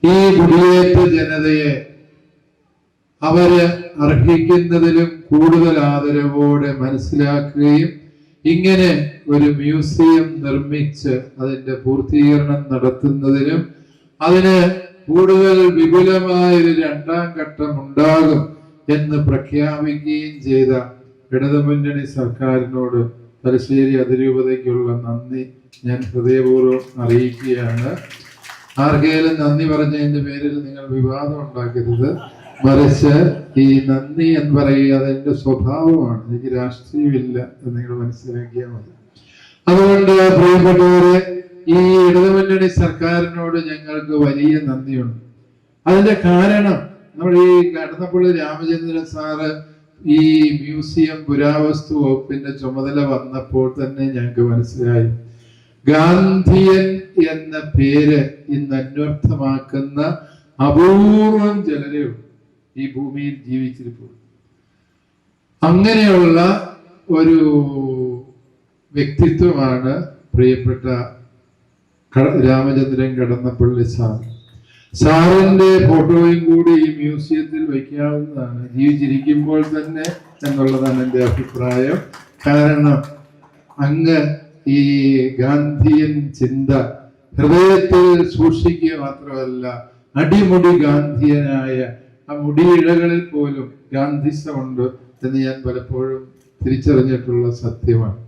ഈ കുടിയേറ്റ ജനതയെ അവര് അർഹിക്കുന്നതിലും കൂടുതൽ ആദരവോടെ മനസ്സിലാക്കുകയും ഇങ്ങനെ ഒരു മ്യൂസിയം നിർമ്മിച്ച് അതിന്റെ പൂർത്തീകരണം നടത്തുന്നതിനും അതിന് കൂടുതൽ വിപുലമായ ഒരു രണ്ടാം ഘട്ടം ഉണ്ടാകും എന്ന് പ്രഖ്യാപിക്കുകയും ചെയ്ത ഇടതുമുന്നണി സർക്കാരിനോട് തലശ്ശേരി അതിരൂപതയ്ക്കുള്ള നന്ദി ഞാൻ ഹൃദയപൂർവ്വം അറിയിക്കുകയാണ്. ആർക്കെങ്കിലും നന്ദി പറഞ്ഞതിന്റെ പേരിൽ നിങ്ങൾ വിവാദം ഉണ്ടാക്കരുത്. മറിച്ച് ഈ നന്ദി എന്ന് പറയുക അതെന്റെ സ്വഭാവമാണ്, എനിക്ക് രാഷ്ട്രീയമില്ല എന്ന് നിങ്ങൾ മനസ്സിലാക്കിയാൽ മതി. അതുകൊണ്ട് പ്രിയപ്പെട്ടവരെ, ഈ ഇടതുമുന്നണി സർക്കാരിനോട് ഞങ്ങൾക്ക് വലിയ നന്ദിയുണ്ട്. അതിന്റെ കാരണം നമ്മൾ ഈ കടന്നപ്പള്ളി രാമചന്ദ്രൻ സാറ് ഈ മ്യൂസിയം പുരാവസ്തു വകുപ്പിന്റെ ചുമതല വന്നപ്പോൾ തന്നെ ഞങ്ങൾക്ക് മനസ്സിലായി, ഗാന്ധിയൻ എന്ന പേര് ഇന്ന് അന്വർത്ഥമാക്കുന്ന അപൂർവം ചിലരേ ഈ ഭൂമിയിൽ ജീവിച്ചിരിപ്പോൾ. അങ്ങനെയുള്ള ഒരു വ്യക്തിത്വമാണ് പ്രിയപ്പെട്ട രാമചന്ദ്രൻ കടന്നപ്പള്ളി സാർ. സാറിന്റെ ഫോട്ടോയും കൂടി ഈ മ്യൂസിയത്തിൽ വയ്ക്കാവുന്നതാണ്, ജീവിച്ചിരിക്കുമ്പോൾ തന്നെ എന്നുള്ളതാണ് എൻ്റെ അഭിപ്രായം. കാരണം അങ്ങ് ഈ ഗാന്ധിയൻ ചിന്ത ഹൃദയത്തിൽ സൂക്ഷിക്കുക മാത്രമല്ല, അടിമുടി ഗാന്ധിയനായ ആ മുടിയിഴകളിൽ പോലും ഗാന്ധിസമുണ്ട് എന്ന് ഞാൻ പലപ്പോഴും തിരിച്ചറിഞ്ഞിട്ടുള്ള സത്യമാണ്.